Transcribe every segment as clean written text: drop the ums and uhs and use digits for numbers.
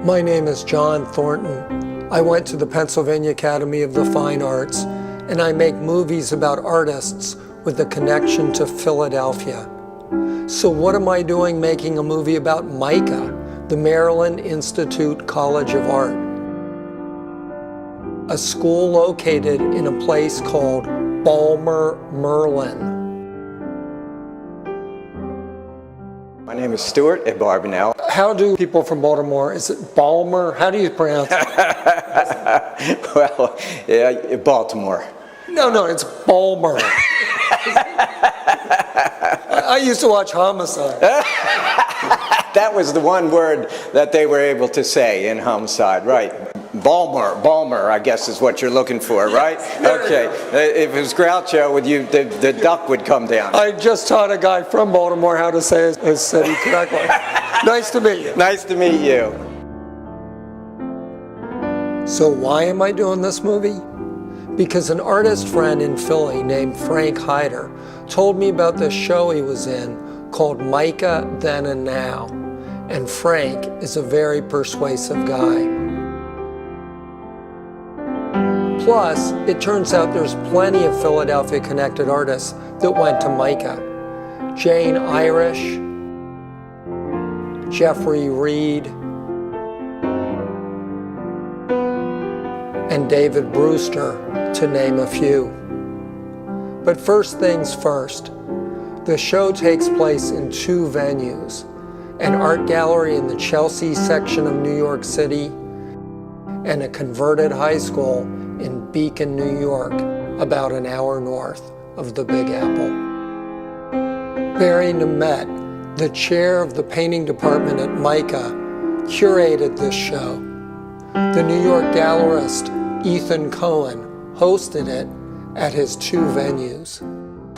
My name is John Thornton. I went to the Pennsylvania Academy of the Fine Arts, and I make movies about artists with a connection to Philadelphia. So what am I doing making a movie about MICA, the Maryland Institute College of Art? A school located in a place called Balmer, Maryland. My name is Stuart at Barbanel. How do people from Baltimore, is it Balmer? How do you pronounce it? Well, yeah, Baltimore. No, it's Balmer. I used to watch Homicide. That was the one word that they were able to say in Homicide, right? Balmer, I guess is what you're looking for, right? Okay. If it was Groucho, with you, the duck would come down. I just taught a guy from Baltimore how to say his city correctly. Nice to meet you. Nice to meet you. So why am I doing this movie? Because an artist friend in Philly named Frank Hyder told me about this show he was in called MICA Then and Now. And Frank is a very persuasive guy. Plus, it turns out there's plenty of Philadelphia-connected artists that went to MICA. Jane Irish, Jeffrey Reed, and David Brewster, to name a few. But first things first, the show takes place in two venues, an art gallery in the Chelsea section of New York City and a converted high school in Beacon, New York, about an hour north of the Big Apple. Barry Nemet, the chair of the painting department at MICA, curated this show. The New York gallerist Ethan Cohen hosted it at his two venues.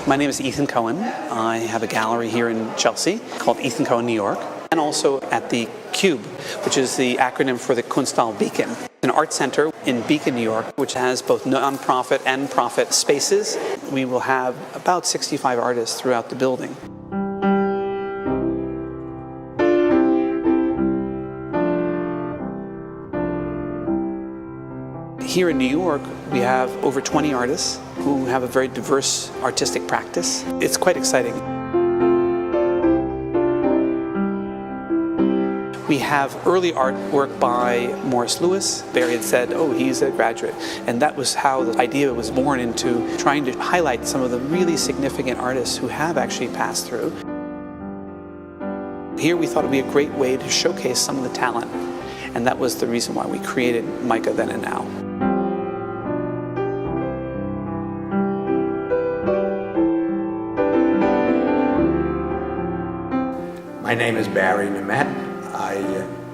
My name is Ethan Cohen. I have a gallery here in Chelsea called Ethan Cohen New York, and also at the Cube, which is the acronym for the Kunsthal Beacon, an art center in Beacon, New York, which has both non-profit and profit spaces. We will have about 65 artists throughout the building. Here in New York, we have over 20 artists who have a very diverse artistic practice. It's quite exciting. We have early artwork by Morris Lewis. Barry had said, oh, he's a graduate. And that was how the idea was born into trying to highlight some of the really significant artists who have actually passed through. Here we thought it would be a great way to showcase some of the talent. And that was the reason why we created MICA Then and Now. My name is Barry Nemet. I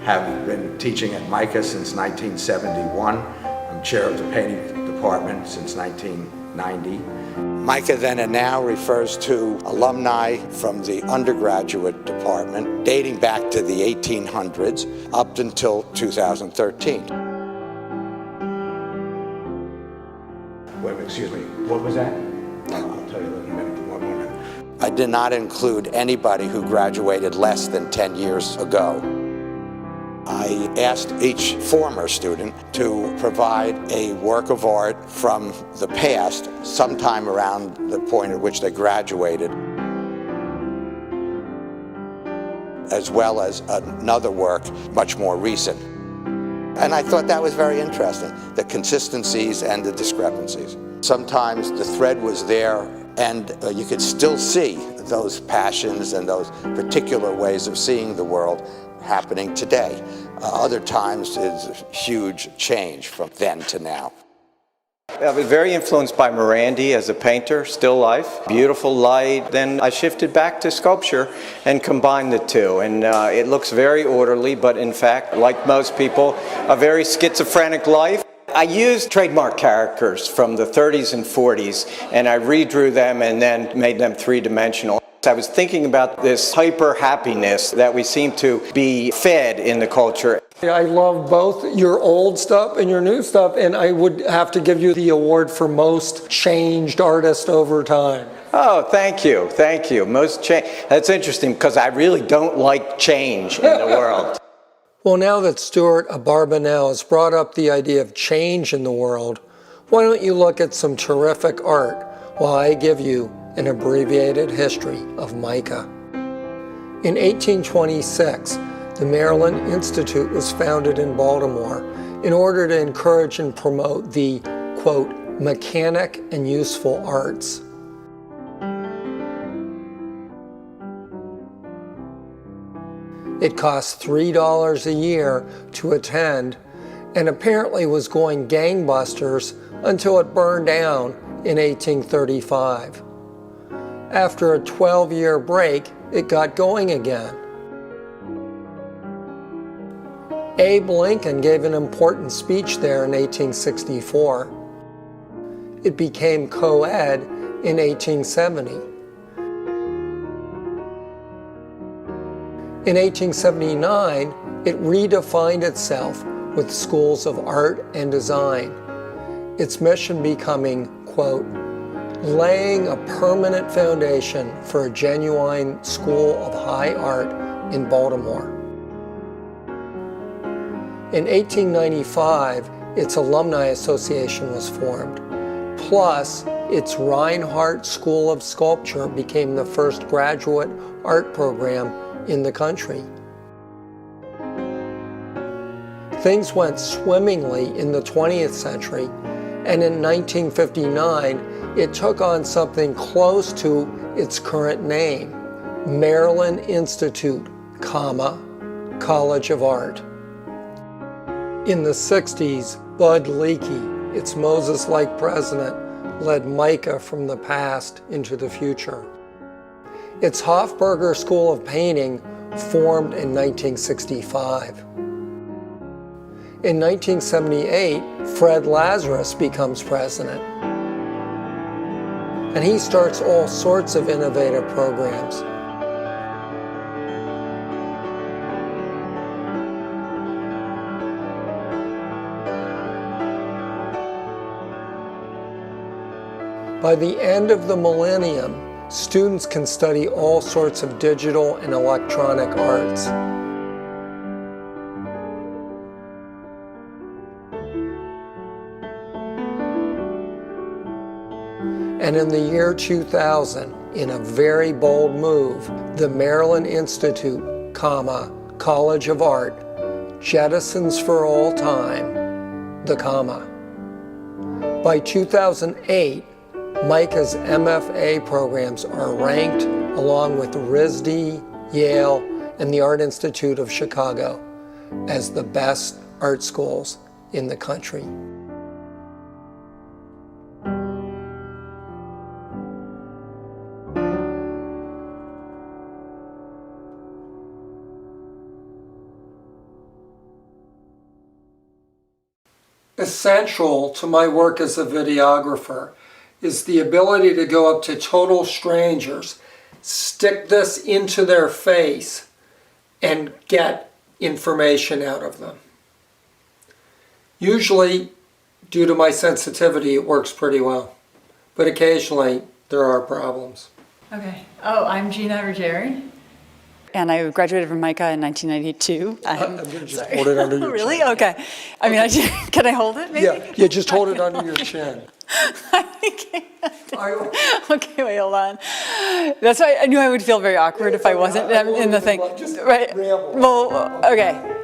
have been teaching at MICA since 1971. I'm chair of the painting department since 1990. MICA Then and Now refers to alumni from the undergraduate department dating back to the 1800s up until 2013. Wait, excuse me, what was that? I'll tell you in a minute. I did not include anybody who graduated less than 10 years ago. I asked each former student to provide a work of art from the past, sometime around the point at which they graduated, as well as another work much more recent. And I thought that was very interesting, the consistencies and the discrepancies. Sometimes the thread was there, and you could still see those passions and those particular ways of seeing the world happening today. Other times it's a huge change from then to now. I was very influenced by Morandi as a painter, still life, beautiful light. Then I shifted back to sculpture and combined the two. And it looks very orderly, but in fact, like most people, a very schizophrenic life. I used trademark characters from the 30s and 40s, and I redrew them and then made them three-dimensional. I was thinking about this hyper-happiness that we seem to be fed in the culture. I love both your old stuff and your new stuff, and I would have to give you the award for most changed artist over time. Oh, thank you, thank you. Most change. That's interesting because I really don't like change in the world. Well, now that Stuart Abarbanel has brought up the idea of change in the world, why don't you look at some terrific art while I give you an abbreviated history of MICA. In 1826, the Maryland Institute was founded in Baltimore in order to encourage and promote the, quote, mechanic and useful arts. It cost $3 a year to attend and apparently was going gangbusters until it burned down in 1835. After a 12-year break, it got going again. Abe Lincoln gave an important speech there in 1864. It became co-ed in 1870. In 1879, it redefined itself with schools of art and design, its mission becoming, quote, laying a permanent foundation for a genuine school of high art in Baltimore. In 1895, its Alumni Association was formed. Plus, its Reinhardt School of Sculpture became the first graduate art program in the country. Things went swimmingly in the 20th century, and in 1959, it took on something close to its current name, Maryland Institute, College of Art. In the 60s, Bud Leakey, its Moses-like president, led MICA from the past into the future. Its Hofburger School of Painting formed in 1965. In 1978, Fred Lazarus becomes president, and he starts all sorts of innovative programs. By the end of the millennium, students can study all sorts of digital and electronic arts. And in the year 2000, in a very bold move, the Maryland Institute, College of Art, jettisons for all time the comma. By 2008, MICA's MFA programs are ranked along with RISD, Yale, and the Art Institute of Chicago as the best art schools in the country. Essential to my work as a videographer is the ability to go up to total strangers, stick this into their face, and get information out of them. Usually, due to my sensitivity, it works pretty well, but occasionally there are problems. Okay. Oh, I'm Gina or Gerard. And I graduated from MICA in 1992. I'm going to just hold it under your Really? chin. Okay. I mean, can I hold it maybe? Yeah, just hold it under your chin. Okay, wait, hold on. That's why I knew I would feel very awkward if I wasn't in the thing. Right. Well, okay.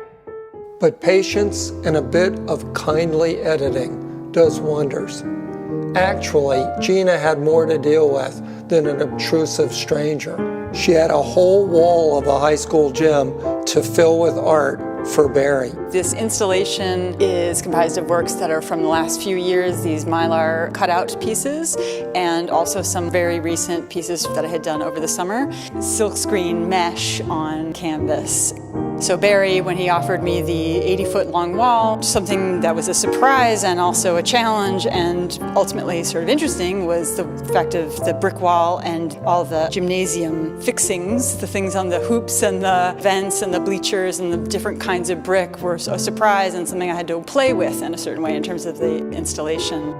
But patience and a bit of kindly editing does wonders. Actually, Gina had more to deal with than an obtrusive stranger. She had a whole wall of a high school gym to fill with art for Barry. This installation is comprised of works that are from the last few years, these mylar cutout pieces, and also some very recent pieces that I had done over the summer. Silkscreen mesh on canvas. So Barry, when he offered me the 80-foot long wall, something that was a surprise and also a challenge and ultimately sort of interesting was the fact of the brick wall and all the gymnasium fixings, the things on the hoops and the vents and the bleachers and the different kinds of brick were a surprise and something I had to play with in a certain way in terms of the installation.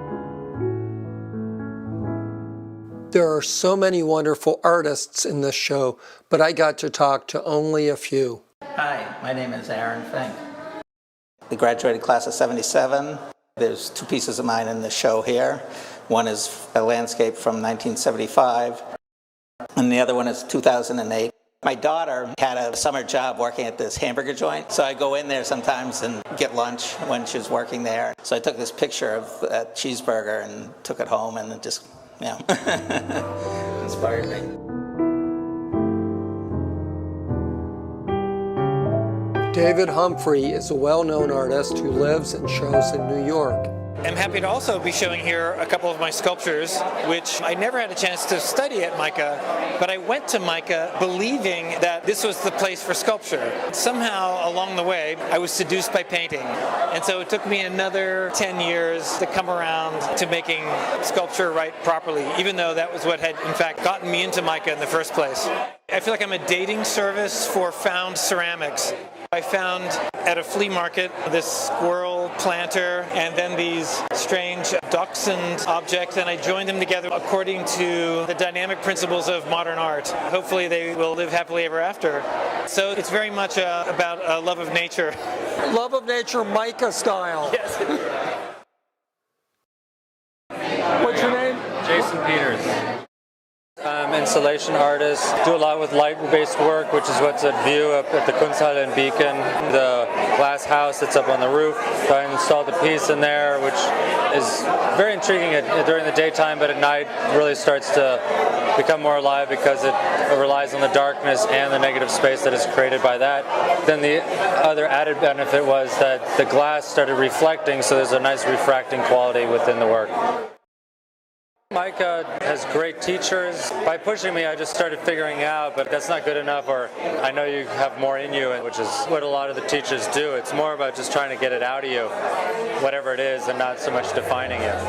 There are so many wonderful artists in this show, but I got to talk to only a few. Hi, my name is Aaron Fink. The graduated class of '77. There's two pieces of mine in the show here. One is a landscape from 1975, and the other one is 2008. My daughter had a summer job working at this hamburger joint, so I go in there sometimes and get lunch when she was working there. So I took this picture of that cheeseburger and took it home, and it just, inspired me. David Humphrey is a well-known artist who lives and shows in New York. I'm happy to also be showing here a couple of my sculptures, which I never had a chance to study at MICA, but I went to MICA believing that this was the place for sculpture. Somehow, along the way, I was seduced by painting. And so it took me another 10 years to come around to making sculpture right properly, even though that was what had, in fact, gotten me into MICA in the first place. I feel like I'm a dating service for found ceramics. I found at a flea market this squirrel planter and then these strange dachshund objects, and I joined them together according to the dynamic principles of modern art. Hopefully they will live happily ever after. So it's very much about a love of nature. Love of nature, MICA style. Yes. What's your name? Jason Peters. I'm an installation artist, do a lot with light-based work, which is what's at view up at the Kunsthalle in Beacon. The glass house that's up on the roof. So I installed a piece in there, which is very intriguing during the daytime, but at night really starts to become more alive because it relies on the darkness and the negative space that is created by that. Then the other added benefit was that the glass started reflecting, so there's a nice refracting quality within the work. MICA has great teachers. By pushing me, I just started figuring out, but that's not good enough, or I know you have more in you, which is what a lot of the teachers do. It's more about just trying to get it out of you, whatever it is, and not so much defining it.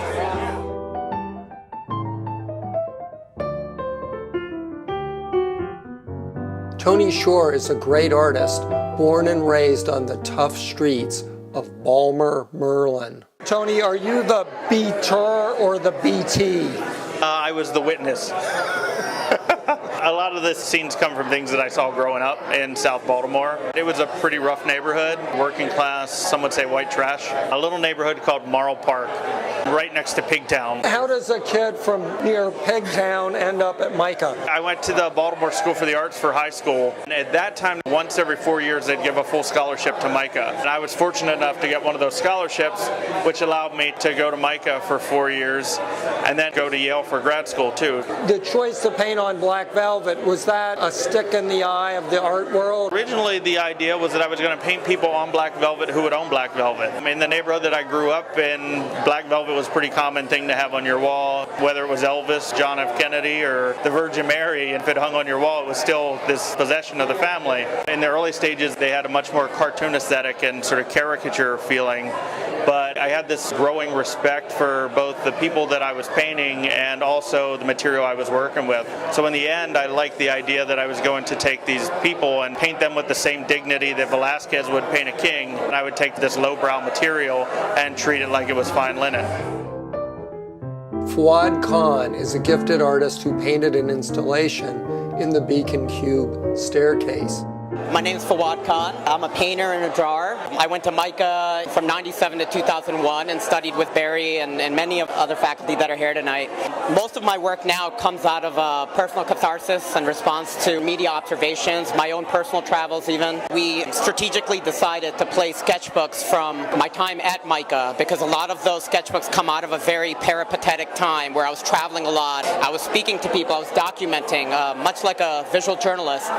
Tony Shore is a great artist, born and raised on the tough streets of Balmer, Maryland. Tony, are you the beater or the BT? I was the witness. A lot of the scenes come from things that I saw growing up in South Baltimore. It was a pretty rough neighborhood, working class, some would say white trash. A little neighborhood called Marl Park, right next to Pigtown. How does a kid from near Pigtown end up at MICA? I went to the Baltimore School for the Arts for high school. And at that time, once every 4 years, they'd give a full scholarship to MICA. And I was fortunate enough to get one of those scholarships, which allowed me to go to MICA for 4 years and then go to Yale for grad school, too. The choice to paint on black velvet, was that a stick in the eye of the art world? Originally, the idea was that I was going to paint people on black velvet who would own black velvet. I mean, the neighborhood that I grew up in, black velvet was a pretty common thing to have on your wall, whether it was Elvis, John F. Kennedy, or the Virgin Mary. If it hung on your wall, it was still this possession of the family. In the early stages, they had a much more cartoon aesthetic and sort of caricature feeling. But I had this growing respect for both the people that I was painting and also the material I was working with. So in the end, I liked the idea that I was going to take these people and paint them with the same dignity that Velázquez would paint a king. And I would take this lowbrow material and treat it like it was fine linen. Fouad Khan is a gifted artist who painted an installation in the Beacon Cube staircase. My name is Fouad Khan. I'm a painter and a drawer. I went to MICA from 97 to 2001 and studied with Barry and many of other faculty that are here tonight. Most of my work now comes out of personal catharsis and response to media observations, my own personal travels even. We strategically decided to play sketchbooks from my time at MICA because a lot of those sketchbooks come out of a very peripatetic time where I was traveling a lot, I was speaking to people, I was documenting, much like a visual journalist.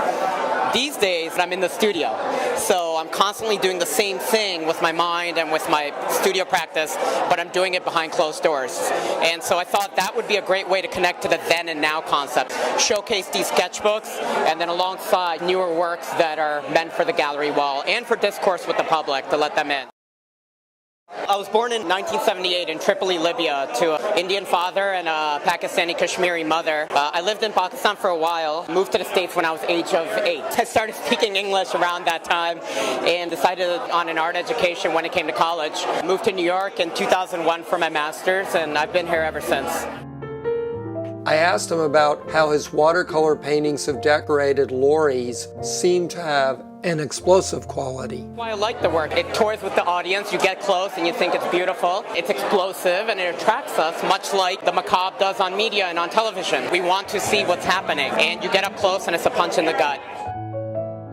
These days, I'm in the studio, so I'm constantly doing the same thing with my mind and with my studio practice, but I'm doing it behind closed doors. And so I thought that would be a great way to connect to the then and now concept. Showcase these sketchbooks, and then alongside newer works that are meant for the gallery wall and for discourse with the public to let them in. I was born in 1978 in Tripoli, Libya, to an Indian father and a Pakistani Kashmiri mother. I lived in Pakistan for a while, moved to the States when I was age of 8. I started speaking English around that time and decided on an art education when it came to college. Moved to New York in 2001 for my master's, and I've been here ever since. I asked him about how his watercolor paintings of decorated lorries seem to have and explosive quality. Why I like the work. It tours with the audience. You get close and you think it's beautiful. It's explosive and it attracts us, much like the macabre does on media and on television. We want to see what's happening, and you get up close and it's a punch in the gut.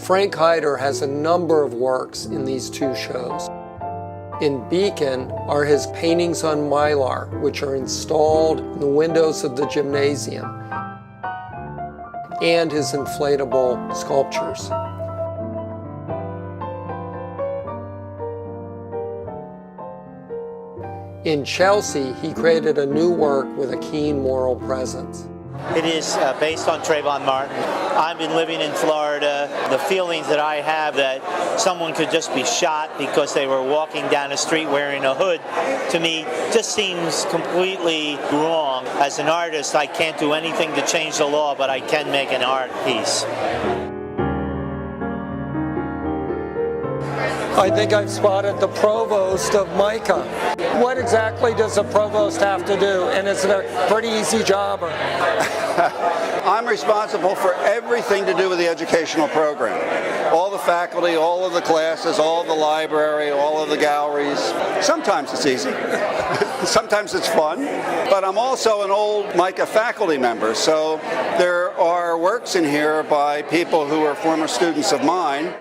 Frank Heider has a number of works in these two shows. In Beacon are his paintings on mylar, which are installed in the windows of the gymnasium, and his inflatable sculptures. In Chelsea, he created a new work with a keen moral presence. It is based on Trayvon Martin. I've been living in Florida. The feelings that I have that someone could just be shot because they were walking down the street wearing a hood, to me, just seems completely wrong. As an artist, I can't do anything to change the law, but I can make an art piece. I think I've spotted the provost of MICA. What exactly does a provost have to do? And is it a pretty easy job? Or? I'm responsible for everything to do with the educational program. All the faculty, all of the classes, all of the library, all of the galleries. Sometimes it's easy. Sometimes it's fun. But I'm also an old MICA faculty member, so there are works in here by people who are former students of mine.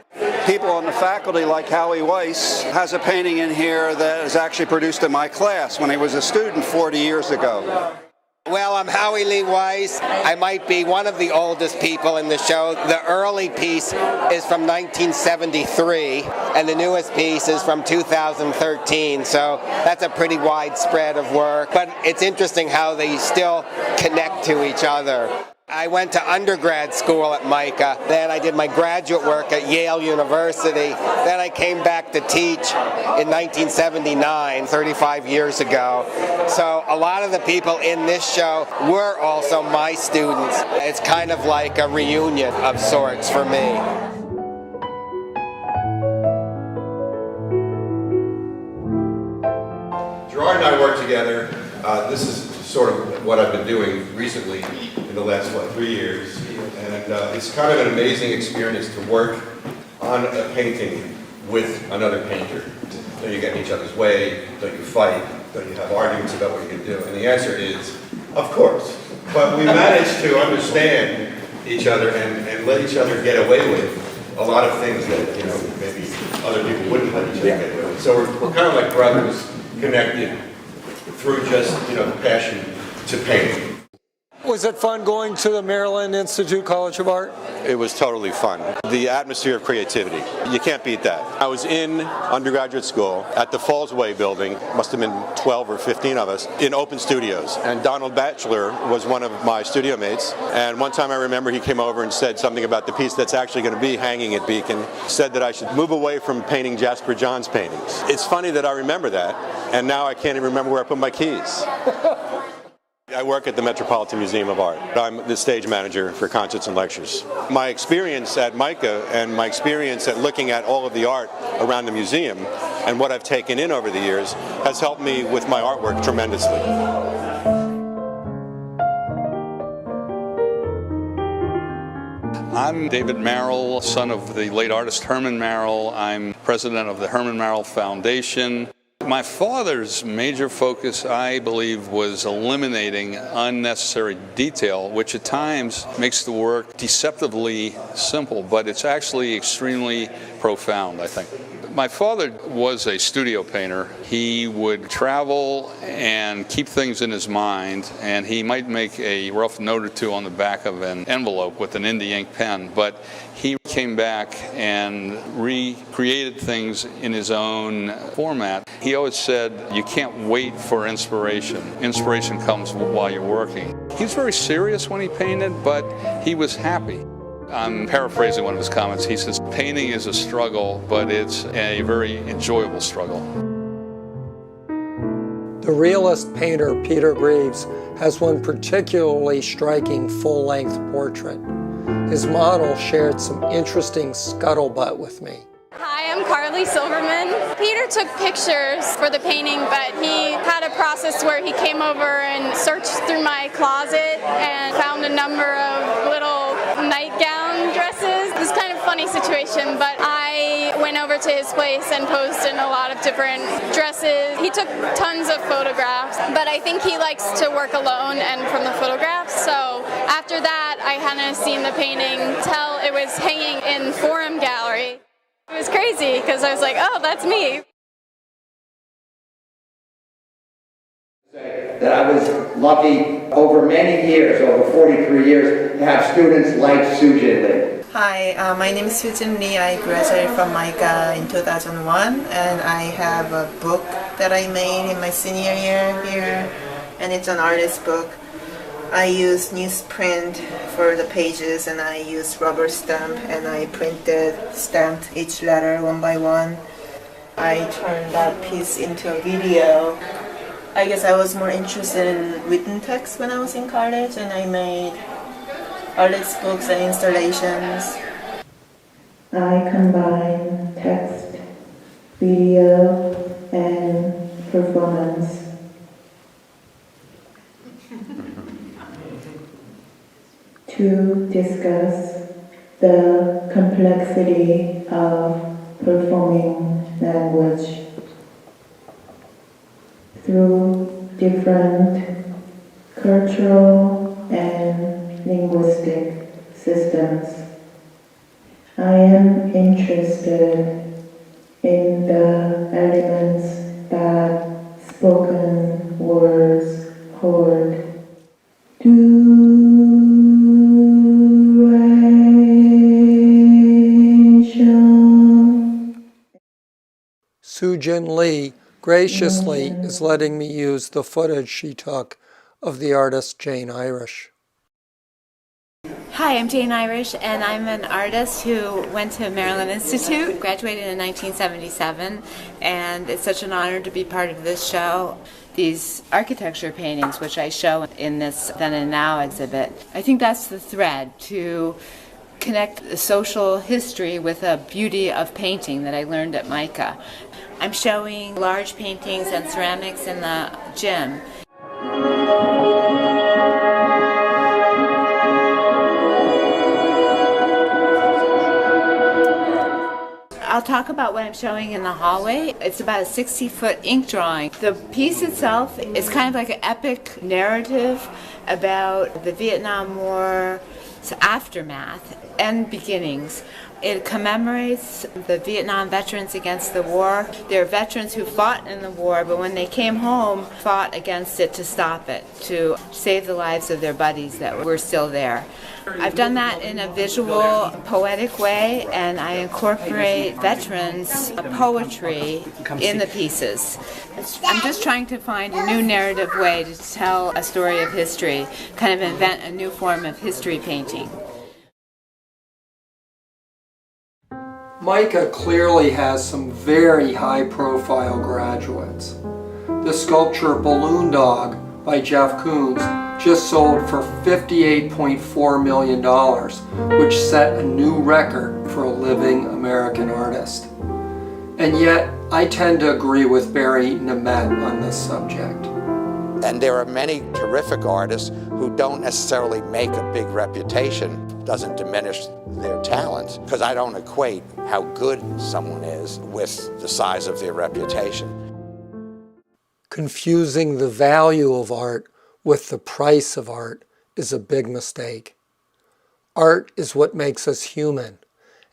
People on the faculty, like Howie Weiss, has a painting in here that is actually produced in my class when he was a student 40 years ago. Well, I'm Howie Lee Weiss. I might be one of the oldest people in the show. The early piece is from 1973, and the newest piece is from 2013, so that's a pretty wide spread of work. But it's interesting how they still connect to each other. I went to undergrad school at MICA, then I did my graduate work at Yale University, then I came back to teach in 1979, 35 years ago. So a lot of the people in this show were also my students. It's kind of like a reunion of sorts for me. Gerard and I work together. This is sort of what I've been doing recently in the last, 3 years. And it's kind of an amazing experience to work on a painting with another painter. Don't you get in each other's way? Don't you fight? Don't you have arguments about what you can do? And the answer is, of course. But we managed to understand each other and let each other get away with a lot of things that, maybe other people wouldn't let each other get away with. So we're kind of like brothers connected through just, passion to paint. Was it fun going to the Maryland Institute College of Art? It was totally fun. The atmosphere of creativity, you can't beat that. I was in undergraduate school at the Fallsway building, must have been 12 or 15 of us, in open studios. And Donald Batchelor was one of my studio mates. And one time I remember he came over and said something about the piece that's actually going to be hanging at Beacon, said that I should move away from painting Jasper Johns paintings. It's funny that I remember that, and now I can't even remember where I put my keys. I work at the Metropolitan Museum of Art. I'm the stage manager for concerts and lectures. My experience at MICA and my experience at looking at all of the art around the museum and what I've taken in over the years has helped me with my artwork tremendously. I'm David Merrill, son of the late artist Herman Merrill. I'm president of the Herman Merrill Foundation. My father's major focus, I believe, was eliminating unnecessary detail, which at times makes the work deceptively simple, but it's actually extremely profound, I think. My father was a studio painter. He would travel and keep things in his mind, and he might make a rough note or two on the back of an envelope with an Indy ink pen, but he came back and recreated things in his own format. He always said, you can't wait for inspiration. Inspiration comes while you're working. He was very serious when he painted, but he was happy. I'm paraphrasing one of his comments. He says, painting is a struggle, but it's a very enjoyable struggle. The realist painter Peter Greaves has one particularly striking full-length portrait. His model shared some interesting scuttlebutt with me. Hi, I'm Carly Silverman. Peter took pictures for the painting, but he had a process where he came over and searched through my closet and found a number of little nightgown dresses. This is kind of funny situation, but I went over to his place and posed in a lot of different dresses. He took tons of photographs, but I think he likes to work alone and from the photographs. So after that, I hadn't seen the painting till it was hanging in Forum Gallery. It was crazy because I was like, oh, that's me. That I was lucky over many years, over 43 years, to have students like Soo-Jin Lee. Hi, my name is Soo-Jin Lee. I graduated from MICA in 2001, and I have a book that I made in my senior year here, and it's an artist book. I use newsprint for the pages, and I use rubber stamp, and I stamped each letter one by one. I turned that piece into a video. I guess I was more interested in written text when I was in college, and I made artist books and installations. I combine text, video, and performance. To discuss the complexity of performing language through different cultural and linguistic systems. I am interested in the elements that spoken words hold. Soo-Jin Lee graciously is letting me use the footage she took of the artist Jane Irish. Hi, I'm Jane Irish, and I'm an artist who went to Maryland Institute, graduated in 1977, and it's such an honor to be part of this show. These architecture paintings, which I show in this Then and Now exhibit, I think that's the thread, to connect the social history with a beauty of painting that I learned at MICA. I'm showing large paintings and ceramics in the gym. I'll talk about what I'm showing in the hallway. It's about a 60-foot ink drawing. The piece itself is kind of like an epic narrative about the Vietnam War's aftermath and beginnings. It commemorates the Vietnam veterans against the war. They're veterans who fought in the war, but when they came home, fought against it to stop it, to save the lives of their buddies that were still there. I've done that in a visual, poetic way, and I incorporate veterans' poetry in the pieces. I'm just trying to find a new narrative way to tell a story of history, kind of invent a new form of history painting. MICA clearly has some very high-profile graduates. The sculpture Balloon Dog by Jeff Koons just sold for $58.4 million, which set a new record for a living American artist. And yet, I tend to agree with Barry Nemet on this subject. And there are many terrific artists who don't necessarily make a big reputation. Doesn't diminish their talent, because I don't equate how good someone is with the size of their reputation. Confusing the value of art with the price of art is a big mistake. Art is what makes us human,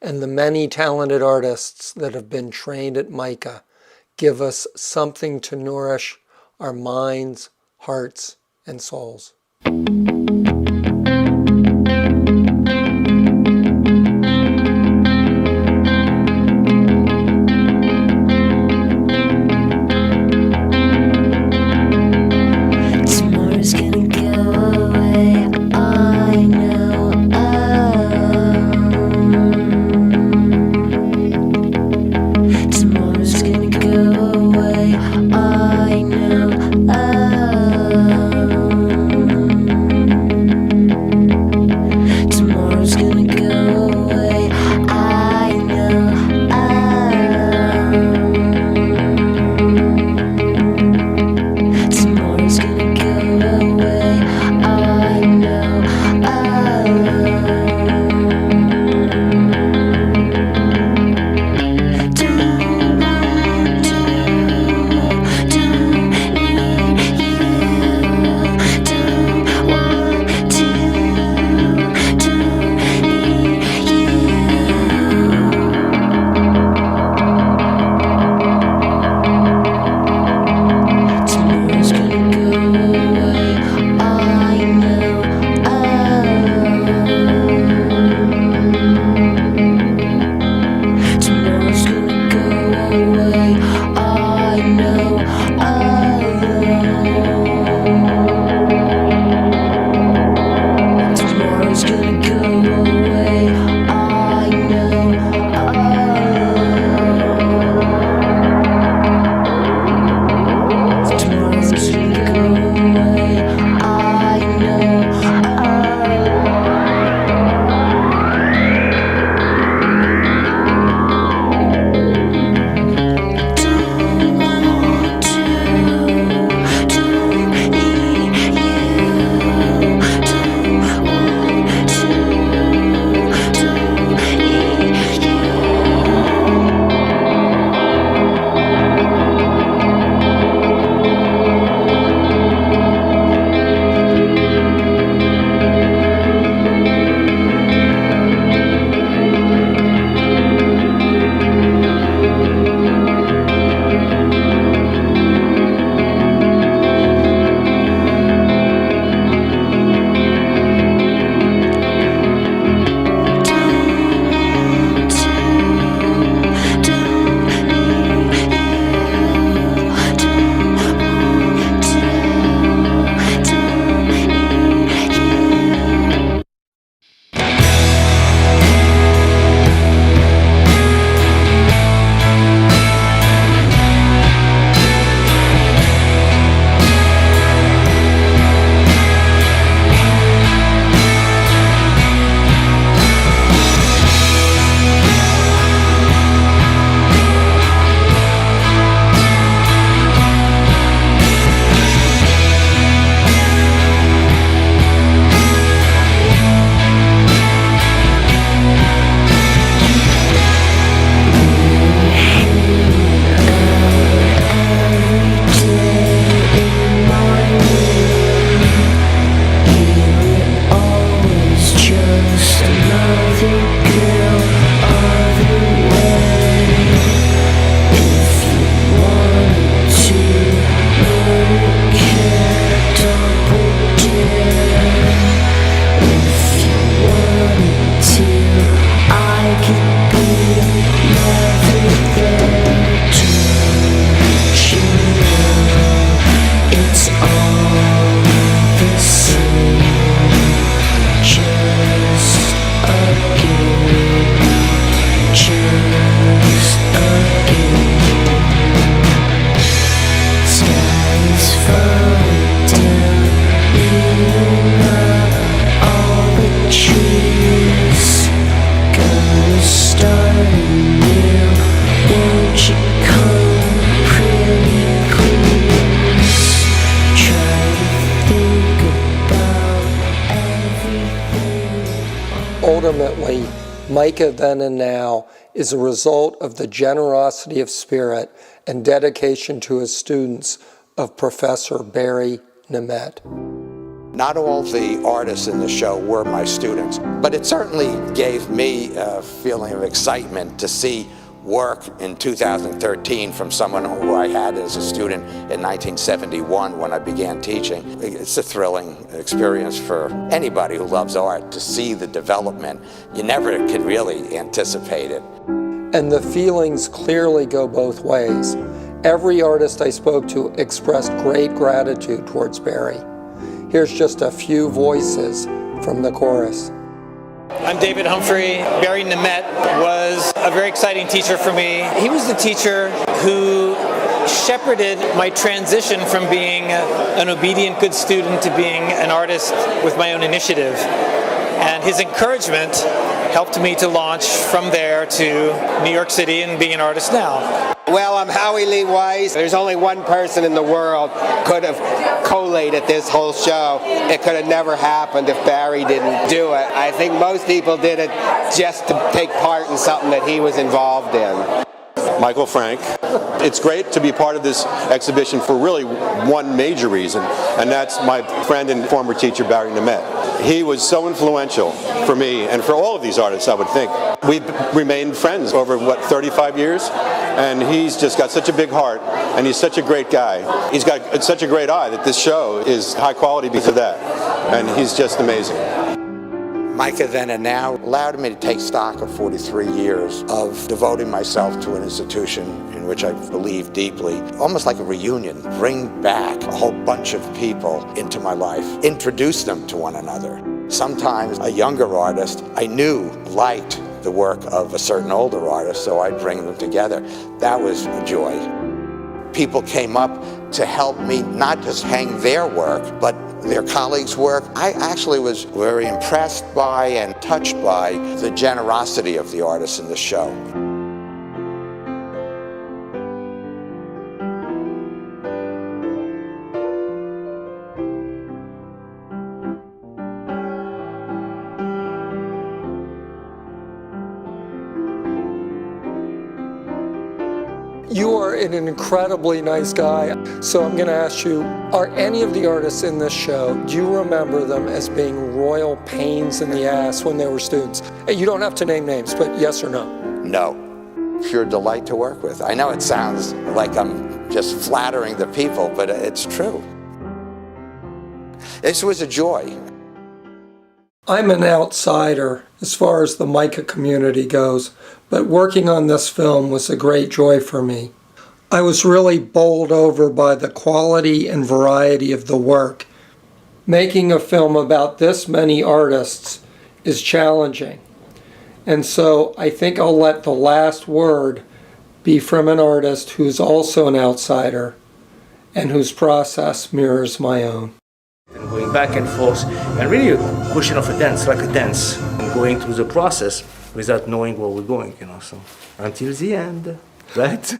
and the many talented artists that have been trained at MICA give us something to nourish our minds, hearts, and souls. Ultimately, MICA Then and Now is a result of the generosity of spirit and dedication to his students of Professor Barry Nemet. Not all the artists in the show were my students, but it certainly gave me a feeling of excitement to see work in 2013 from someone who I had as a student in 1971 when I began teaching. It's a thrilling experience for anybody who loves art to see the development. You never could really anticipate it. And the feelings clearly go both ways. Every artist I spoke to expressed great gratitude towards Barry. Here's just a few voices from the chorus. I'm David Humphrey. Barry Nemet was a very exciting teacher for me. He was the teacher who shepherded my transition from being an obedient good student to being an artist with my own initiative. And his encouragement helped me to launch from there to New York City and being an artist now. Well, I'm Howie Lee Weiss. There's only one person in the world could have collated this whole show. It could have never happened if Barry didn't do it. I think most people did it just to take part in something that he was involved in. Michael Frank. It's great to be part of this exhibition for really one major reason, and that's my friend and former teacher, Barry Nemet. He was so influential for me and for all of these artists, I would think. We've remained friends over, 35 years? And he's just got such a big heart, and he's such a great guy. He's got such a great eye that this show is high quality because of that. And he's just amazing. MICA Then and Now allowed me to take stock of 43 years of devoting myself to an institution in which I believe deeply, almost like a reunion, bring back a whole bunch of people into my life, introduce them to one another. Sometimes a younger artist I knew liked the work of a certain older artist, so I'd bring them together. That was a joy. People came up to help me not just hang their work, but their colleagues' work. I actually was very impressed by and touched by the generosity of the artists in the show. You are an incredibly nice guy, so I'm going to ask you, are any of the artists in this show, do you remember them as being royal pains in the ass when they were students? You don't have to name names, but yes or no? No. Pure delight to work with. I know it sounds like I'm just flattering the people, but it's true. This was a joy. I'm an outsider as far as the MICA community goes, but working on this film was a great joy for me. I was really bowled over by the quality and variety of the work. Making a film about this many artists is challenging, and so I think I'll let the last word be from an artist who's also an outsider and whose process mirrors my own. And going back and forth and really pushing off a dance like a dance and going through the process without knowing where we're going, so until the end, right?